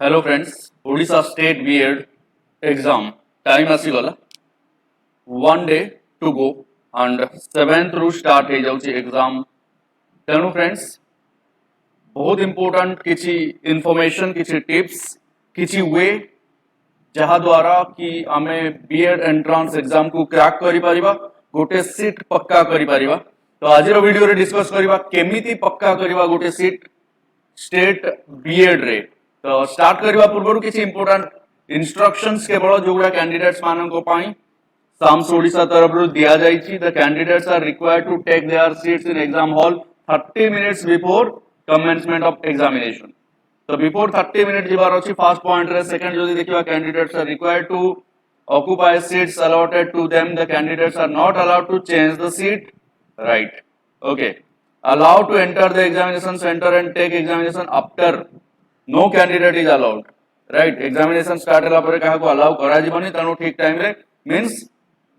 Hello friends, Odisha state BEd exam time आसीगला one day to go and 7th रु start हो जाउची exam. तेणु फ्रेंड्स बहुत इंपोर्टेंट किसी इन्फॉर्मेशन किसी टिप्स किसी वे जहा द्वारा कि आमे बीएड एंट्रांस एग्जाम को क्रैक करि परिबा, गोटे सीट पक्का करि परिबा। तो आज वीडियो रे डिस्कस करिबा केमिति पक्का करिबा गोटे सीट स्टेट बीएड रे। तो स्टार्ट करबा पूर्व किसी इंपोर्टेंट इंस्ट्रक्शंस केवल जोगुड़ा कैंडिडेट्स मानक पाई साम्स ओडिशा तरफ दिया जाइछि। The candidates are required to take their seats in exam hall 30 minutes before commencement of examination. तो बिफोर 30 मिनिट जीवार अछि फर्स्ट पॉइंट रे। सेकंड जदि देखिबा candidates are required to occupy seats allotted to them. The candidates are not allowed to change the seat, right. Okay, allowed to enter the examination center and take examination after, no candidate is allowed, right। examination start होला परे काहा को allow करा जिवनी, तनो ठीक time रे means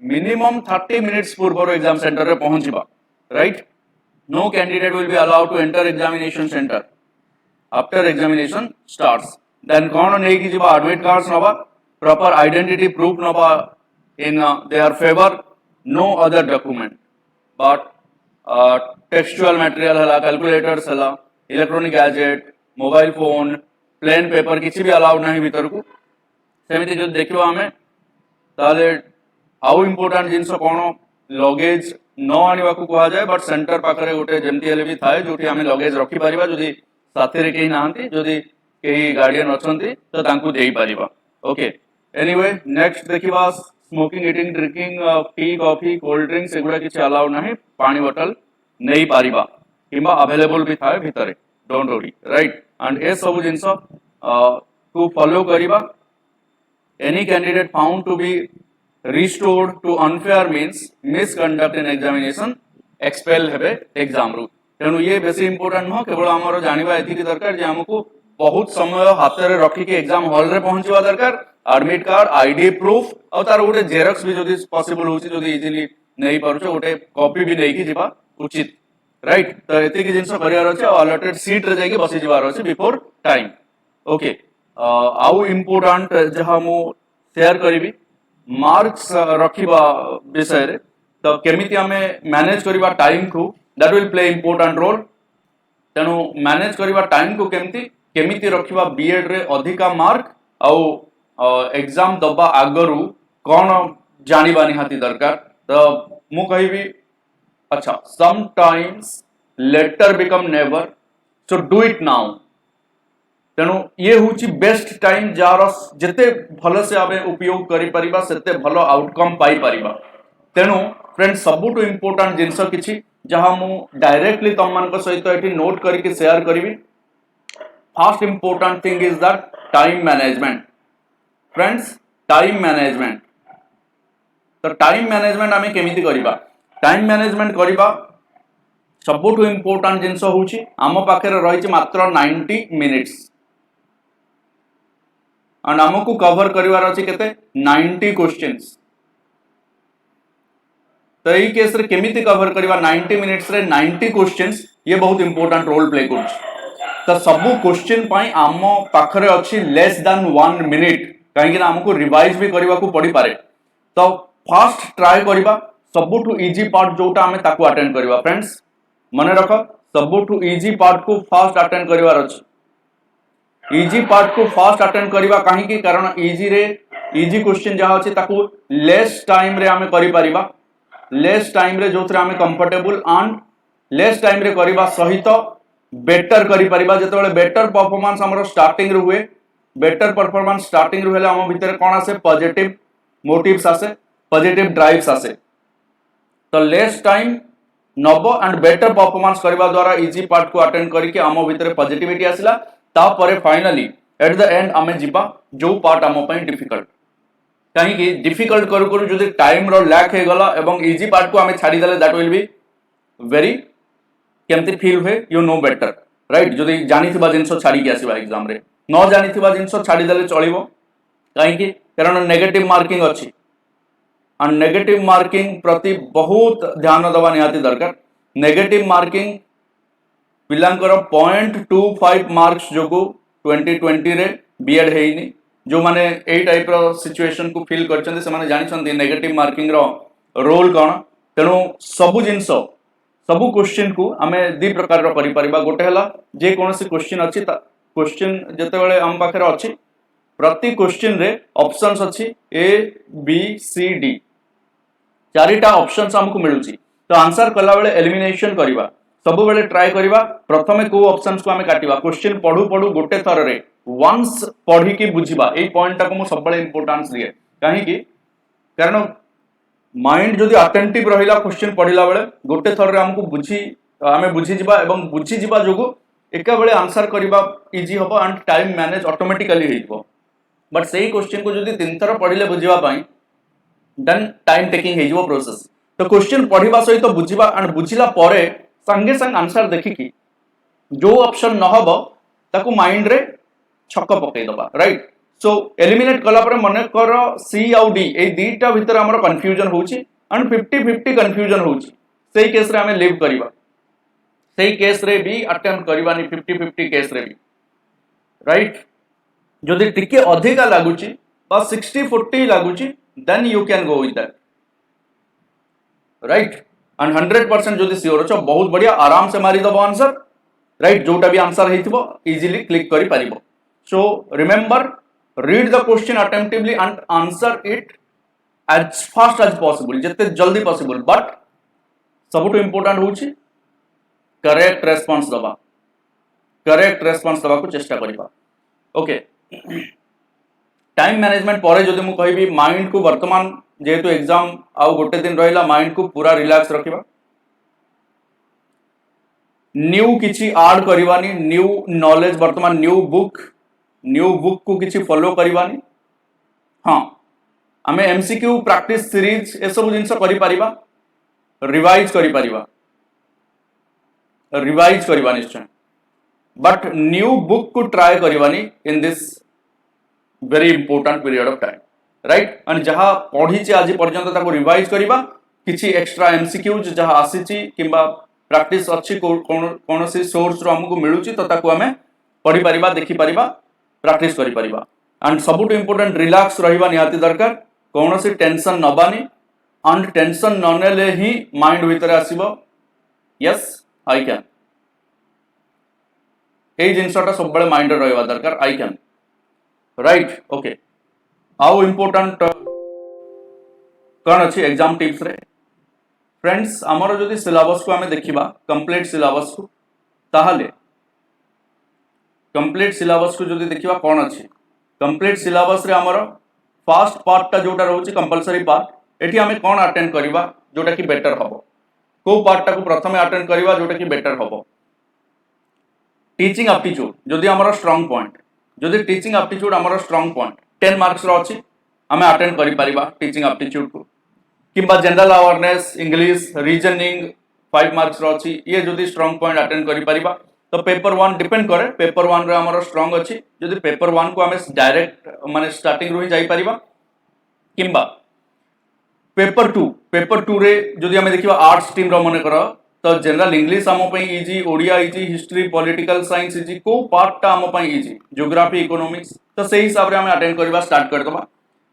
minimum 30 minutes पूर्व exam centre रे पहुंचबा, right. no candidate will be allowed to enter examination center after examination starts। then कोन नै कि जिबा एडमिट कार्ड्स नबा, proper identity proof नबा in their favor, no other document but textual material है, calculators है, electronic gadget, mobile phone, plain paper किसी भी allowed नहीं भीतर को। सेमिति जो देखिबा हमें ताले आउ इंपोर्टेंट जिंस कोन लगेज न आनिबा को कहा जाए, बट सेंटर पाखरे गोटे जेमती हेले भी थाए जोठी हमें लगेज रखी परिबा। जदी साथी रे केही नाहंती, जदी केही गार्डियन अछंती तो तांकू देई परिबा। ओके, एनीवे नेक्स्ट देखिबा smoking, eating, drinking tea, coffee, cold drinks एगुड़ा किसी अलाउ नहीं। पानी बोतल नहीं पारिबा किंबा अवेलेबल भी थाए भितरे, डोंट वरी, राइट। एंड ए सब जिंस को फॉलो करिबा। Any candidate found to be resorted to unfair means misconduct in examination expel हेबे एग्जाम रु। तेणु ये बेसी इंपोर्टेंट न केवल आमर जानिबा एथिकी दरकार जे हमकु बहुत समय हाथ रे रखी के एग्जाम हॉल रे पहुंचवा दरकार। एडमिट कार्ड, आईडी प्रूफ और तार गोटे जेरक्स भी जदि पॉसिबल होची, जदि इजीली नहीं पारुछो गोटे कॉपी भी नहीं की जिबा उचित, राइट। तो एति की जिंस करियार अछि, अलॉटेड सीट रे जाके बसी जिबार अछि बिफोर टाइम। ओके, आउ इंपोर्टेंट जहा मु शेयर करिवि मार्क्स रखिबा विषय रे। तो केमिति हमें मैनेज करिबा टाइम को, that will play important role. तेणु मैनेज करिबा टाइम को केमिति रखिबा बीएड रे अधिका मार्क आउ एग्जाम दबा आगरू कौन जानिबा निहाती दरकार। तो मु कहिबी अच्छा, sometimes letter become never, so do it now. तेणु ये होची बेस्ट टाइम जार जेते भल से आबे उपयोग करि परिबा सेते भलो आउटकम पाई परिबा। तेणु फ्रेंड्स सबुटु इंपोर्टेंट जिंस किछि जहा मु डायरेक्टली तम मान सहित एठी नोट करके शेयर करिवि। First important thing is that time management. Friends time management, तो टाइम मैनेजमेंट आमे केमिति करिबा। टाइम मैनेजमेंट करिबा सबुठु इंपोर्टेंट जिंस होउची आम पाखे रही मात्र 90 मिनिट्स एंड आमको कवर करिवार अछि केते 90 क्वेश्चंस। तो एई केस रे केमिति कवर करिबा 90 मिनिट्स रे 90 क्वेश्चंस, ये बहुत इंपोर्टेंट रोल प्ले करछ। तो सबु क्वेश्चन पाई आम पाखरे अछि लेस देन 1 मिनिट, कहीं आमको रिवाइज भी करबा को पड़ी पारे। तो फर्स्ट ट्राई करिबा सबुठु इजी पार्ट जोटा हमें ताकू अटेंड करिबा। फ्रेंड्स मने रख, सबुठु इजी पार्ट को फर्स्ट अटेंड करिवार अछि। इजी पार्ट को फर्स्ट अटेंड करिबा काहे कि कारण इजी रे इजी क्वेश्चन जहा अछि ताकू लेस टाइम रे हमें करि परिबा। लेस टाइम रे जोथरे हमें कंफर्टेबल एंड लेस टाइम रे करिबा सहित बेटर करि परिबा। जेतेबेले बेटर परफॉर्मेंस हमरो स्टार्टिंग रे हुए, बेटर परफॉर्मेंस स्टार्टिंग रे हेले हम भीतर कोन आसे पॉजिटिव मोटिव्स आसे, पॉजिटिव ड्राइव्स आसे। तो less time Nebo and better performance करबा द्वारा इजी पार्ट को अटेंड करके आम भीतर पॉजिटिविटी आसिला। तापरे फाइनली एट द एंड आमे जिबा जो पार्ट आम पई डिफिकल्ट, कहीं कि डिफिकल्ट करू करू जदि टाइम रो लैक हे गला एवं इजी पार्ट को आमे छाडी देले दैट विल बी वेरी केमति फील हुए, यू नो बेटर, राइट। जदि जानि थिबा जिंस छाडी के आसीबा एग्जाम रे, न जानि थिबा जिंस छाडी देले चलिबो, कहीं कि कारण नेगेटिव मार्किंग अछि और नेगेटिव मार्किंग प्रति बहुत ध्यान दबा निहाती दरकार। नेगेटिव मार्किंग पिलांकर 0.25 मार्क्स जोगु 2020 रे बीएड हेनी जो माने एई टाइप रो सिचुएशन को फील करछन्ते से माने जानिछन्ते नेगेटिव मार्किंग रो रोल कोन तेणु सबु जिंस सबु क्वेश्चन को आमे दी प्रकार रो करि परिबा गोटे हला जे कोनोसी क्वेश्चन अछि क्वेश्चन जते बेले हम पाखरे अछि प्रति क्वेश्चन रे ऑप्शंस अछि ए बी सी डी चारिटा ऑप्शंस हमको मिलुची तो आंसर कला बेले एलिमिनेशन करिबा सब बेले ट्राई करिबा प्रथमे को ऑप्शंस को आमे काटिबा क्वेश्चन पढु पढु गोटे थर रे वंस पढी की बुझिबा ए पॉइंट टाको मु सब बेले इंपोर्टेंस दिए काहे की कारण माइंड जदि अटेंटिव रहिला क्वेश्चन पढिला बेले गोटे थर रे हमको बुझी आमे बुझी जिबा एवं बुझी जिबा जोगु एका बेले आंसर करिबा इजी हबो एंड टाइम मैनेज ऑटोमेटिकली हेइबो बट सही क्वेश्चन को जदि तीन थर पढिले बुझिबा पई देन टाइम टेकिंग हेइबो प्रोसेस तो क्वेश्चन पढिबा सहित तो बुझिबा एंड बुझिला परे संगे संग आंसर देखि की जो ऑप्शन न हबो ताकू माइंड रे छक पकई दबा राइट सो एलिमिनेट कला परे मने कर सी आउ डी ए दीटा भीतर हमर कंफ्यूजन होउची एंड 50-50 कंफ्यूजन होउची सही केस रे हमें लिव करिबा सही केस रे भी अटेम्प्ट करिबानी 50-50 केस रे भी राइट जदि टिके अधिका लागुची बा 60-40 लागुची then you can go with that right and 100% जदि सियोर छ बहुत बढ़िया आराम से मारी दबो आंसर राइट जोटा भी आंसर हेतिबो इजीली क्लिक करि परिबो so remember read the question attentively and answer it as fast as possible जते जल्दी पॉसिबल बट सबुठ इंपोर्टेंट होची करेक्ट रेस्पॉन्स दबा को चेष्टा करिबा ओके टाइम मैनेजमेंट पर जदि मु कहबी माइंड को वर्तमान जेहेतु एग्जाम आउ गोटे दिन रहिला माइंड को पूरा रिलैक्स रखिबा न्यू किछि ऐड करिवानी न्यू नॉलेज वर्तमान न्यू बुक को किछि फॉलो करिवानी हां आमे एमसीक्यू प्रैक्टिस सीरीज ए सब जिंस करि परिबा रिवाइज करिबा निश्चय बट न्यू बुक को ट्राई करिवानी in this very important period of time right and जहां पढ़ी चे आज पर्यंत ताको रिवाइज करिबा किछि एक्स्ट्रा एमसीक्यूज जहां आसीची किबा प्रैक्टिस अछि कोनोसी सोर्स रो हमकु मिलुची तो ताको हमें पढ़ी परिबा देखि परिबा प्रैक्टिस करि परिबा एंड सबुट इंपोर्टेंट रिलैक्स रहिबा निहाती दरकार कोनोसी टेंशन नबानी एंड टेंशन न नेले ही माइंड भीतर आसीबो यस आई कैन ए जिंसटा सब बळे माइंड रे रहबा दरकार आई कैन राइट ओके आउ इंपोर्टेंट कौन अच्छी एग्जाम टिप्स रे फ्रेंड्स आमर जदि सिलेबस को आमे देखिबा कंप्लीट सिलेबस को ताहाले कंप्लीट सिलेबस को जदि देखिबा कौन अच्छी कंप्लीट सिलेबस रे आमर फर्स्ट पार्ट टा जोटा रहउची कंपलसरी पार्ट एठी आमे कौन अटेंड करिबा जोटा कि बेटर हबो को पार्ट टा को प्रथमे अटेंड करिबा जोटा कि बेटर हबो टीचिंग एप्टीट्यूड जदि आमर स्ट्रांग पॉइंट जदि टीचिंग एप्टीट्यूड आमर स्ट्रांग पॉइंट 10 मार्क्स रो अछि आमे अटेंड करि परिबा टीचिंग एप्टीट्यूड को किबा general awareness English reasoning 5 marks रो अछि ये जदि स्ट्रांग पॉइंट अटेंड करि परिबा तो पेपर 1 डिपेंड करे पेपर 1 रे हमर स्ट्रांग अछि जदि पेपर 1 को आमे डायरेक्ट माने स्टार्टिंग रो ही जाई परिबा किबा पेपर 2 रे जदि आमे देखिबा आर्ट्स स्ट्रीम रो मने करो तो जनरल इंग्लिश आम पई easy Odia easy history political science easy को पार्ट टा आम पई इजी ज्योग्राफी इकोनॉमिक्स तो सही हिसाब रे आमे अटेंड करबा स्टार्ट कर दबा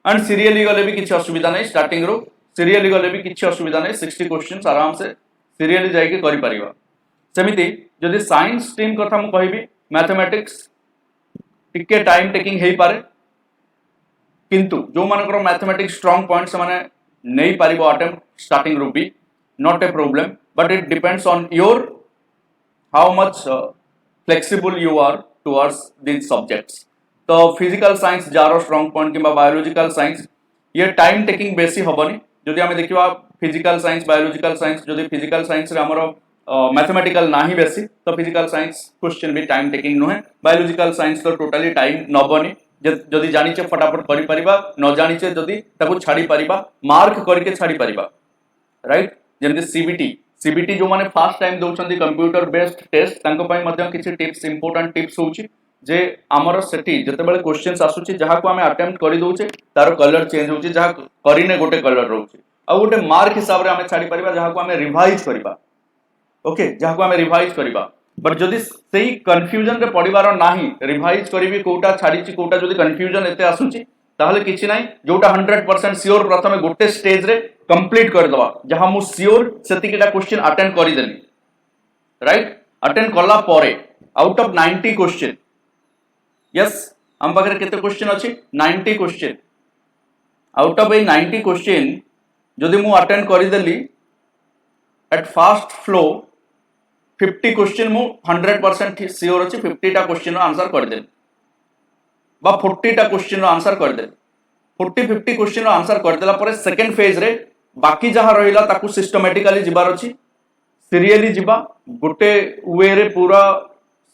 एंड सीरियली गले भी किछि असुविधा नै स्टार्टिंग रो सीरियली गले भी किछि असुविधा नै 60 क्वेश्चंस आराम से सीरियली जाई के करि परिबा सेमिति जदि साइंस स्ट्रीम कथा मु कहिबी मैथमेटिक्स टिके टाइम टेकिंग हेई पारे किंतु जो मानकर मैथमेटिक्स स्ट्रांग पॉइंट से माने नै परिबो अटेम्प्ट स्टार्टिंग रो भी not a problem but it depends on your how much flexible you are towards these subjects तो फिजिकल साइंस जार स्ट्रांग पॉइंट किबा बायोलॉजिकल साइंस ये टाइम टेकिंग बेसी हबनी जदि हमें देखिबा फिजिकल साइंस बायोलॉजिकल साइंस जदि फिजिकल साइंस रे हमरो मैथमेटिकल नाही बेसी तो फिजिकल साइंस क्वेश्चन भी टाइम टेकिंग नहे बायोलॉजिकल साइंस तो टोटली टाइम नबनी जदि जानिचे फटाफट करि परिबा न जानिचे जदि ताको छाडी परिबा मार्क करके छाडी परिबा राइट जेमति सीबीटी जो माने फर्स्ट टाइम दउछंदी कंप्यूटर बेस्ड टेस्ट तांको पई मध्यम किछि टिप्स इंपोर्टेंट टिप्स होउची जे हमर सेठी जते बेले क्वेश्चंस आसुची जहा को हमें अटेम्प्ट करि दउचे तार कलर चेंज होउची जहा करिने गोटे कलर रहउची आ गोटे मार्क हिसाब रे हमें छाडी परिबा जहा को हमें रिवाइज करिबा ओके जहा को हमें रिवाइज करिबा बट जदि सेही कंफ्यूजन रे पड़िबार नाही रिवाइज करिवि कोटा छाड़ी कोटा जदि कंफ्यूजन एते आसुची ताहले किछि नाही जोटा 100% श्योर प्रथमे गोटे स्टेज रे कंप्लीट कर दवा जहां मु श्योर सेतिकिटा क्वेश्चन अटेंड करि देली राइट अटेंड करला परे आउट ऑफ 90 क्वेश्चन यस हम पाखरे केते क्वेश्चन अछि 90 question out of A 90 question जदि मु अटेंड करि देली एट फास्ट फ्लो 50 क्वेश्चन मु 100% श्योर अछि 50 टा क्वेश्चन आंसर कर देली बा 40 टा क्वेश्चन आंसर कर देली 40-50 क्वेश्चन आंसर कर देला परे सेकंड फेज रे बाकी जहां रहिला ताकू सिस्टमैटिकली जिबार अछि सीरियली जिबा गोटे वे रे पूरा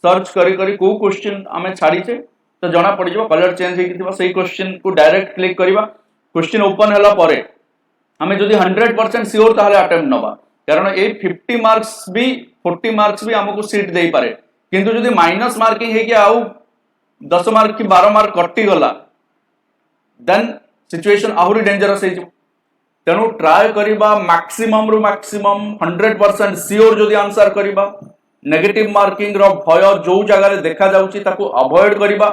सर्च करी करी को क्वेश्चन आमे छाड़ी छे तो जना पड़ जिवो कलर चेंज हेकि थिबा सेही क्वेश्चन को डायरेक्ट क्लिक करिबा क्वेश्चन ओपन हला परे हमें जदि 100% श्योर ताहले अटेम्प्ट नबा कारण ए 50 मार्क्स भी 40 मार्क्स भी हमको सीट देई पारे किंतु जदि माइनस मार्किंग हे कि आउ 10 मार्क की 12 मार्क कटि गला देन सिचुएशन आहुरी डेंजरस हे तेणु ट्राए करिबा मैक्सिमम रु मैक्सिमम 100% श्योर जदि आंसर करिबा नेगेटिव मार्किंग रो भय जो जगह रे देखा जाउची ताको अवॉइड करिबा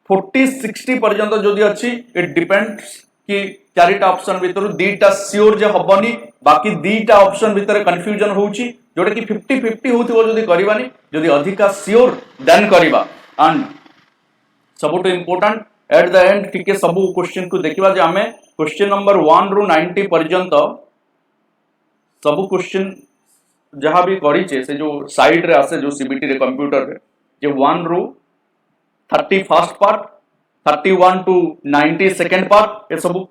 40-60 पर्यंत जदि अछि इट डिपेंड्स कि चारिटा ऑप्शन भितर दीटा श्योर जे हबनी बाकी दीटा ऑप्शन भितर कंफ्यूजन होउची जोटा कि 50-50 होथिबो जदि करिबानी जदि अधिका श्योर देन करिबा एंड सबुटो इंपोर्टेंट एट द एंड टिके सबु क्वेश्चन को देखिबा जे हमें क्वेश्चन नंबर 1 रु 90 पर्यंत सबु क्वेश्चन जहां भी करिचे से जो साइड रे आसे जो सीबीटी रे कंप्यूटर रे जे 1 रु 30 first part 31 to 90 second part ए सब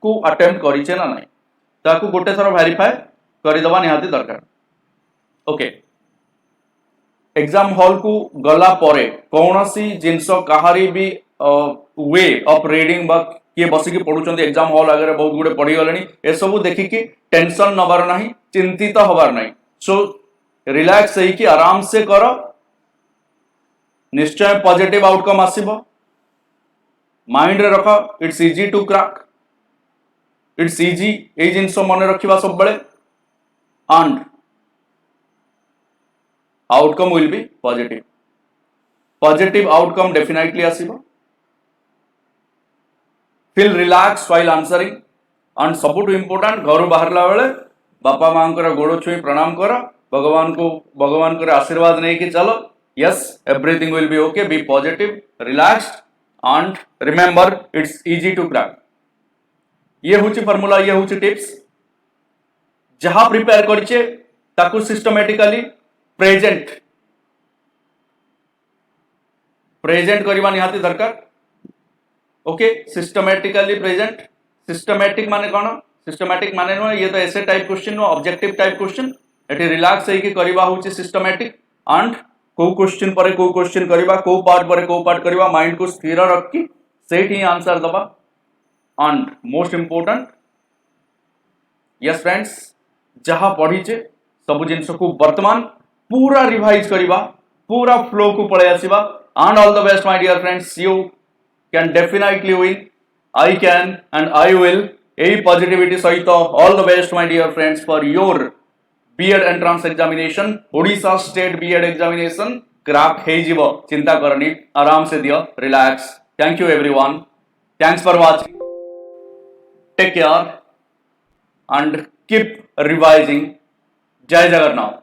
को अटेम्प्ट करिचे ना नहीं ताकू गोटे थरो वेरीफाई करि दबा निहाती दरकार ओके एग्जाम हॉल को गला परे कौनसी जिंस कहारी भी वे ऑफ रीडिंग बा किए बसिकी पढुचंती एग्जाम हॉल आगे बहुत गुडे पढ़ी गलेनी ए सब देखिकी टेंशन नबार नहीं चिंतित हबार नहीं सो रिलैक्स है कि आराम से करो निश्चय पॉजिटिव आउटकम आसीबो माइंड रे रखो it's easy to crack it's easy ए जिंस मन रखिबा सब बेले and outcome will be positive outcome definitely आसीबो feel relax while answering and सबुटु इंपोर्टेंट घर बाहरला बेले बापा मां गोड़ छुई प्रणाम कर भगवान को आशीर्वाद नहीं कि चलो yes everything will be okay be positive relaxed and remember it's easy to crack ये हूँ फॉर्मूला ये हूँ टिप्स जहां प्रिपेयर करिचे ताकू सिस्टमैटिकली प्रेजेंट करबा निहाती दरकार ओके सिस्टमैटिकली प्रेजेंट सिस्टमैटिक माने कोन सिस्टमैटिक माने नो ये तो ऐसे type question no objective type question एटी रिलैक्स है कि करबा होची सिस्टमैटिक एंड को क्वेश्चन परे को क्वेश्चन करबा को पार्ट परे को पार्ट करबा माइंड को स्थिर रखी सेठी आंसर दबा and most important yes friends जहां पढ़ीचे सब जिंस को वर्तमान पूरा रिवाइज करबा पूरा फ्लो को पळे आसीबा and all the best my dear friends you can definitely win I can and I will ए पॉजिटिविटी सहित all the best my dear friends for your BEd entrance examination Odisha state BEd examination crack हे जीवो चिंता करनी आराम से दियो रिलैक्स thank you everyone thanks for watching take care and keep revising जय जगन्नाथ।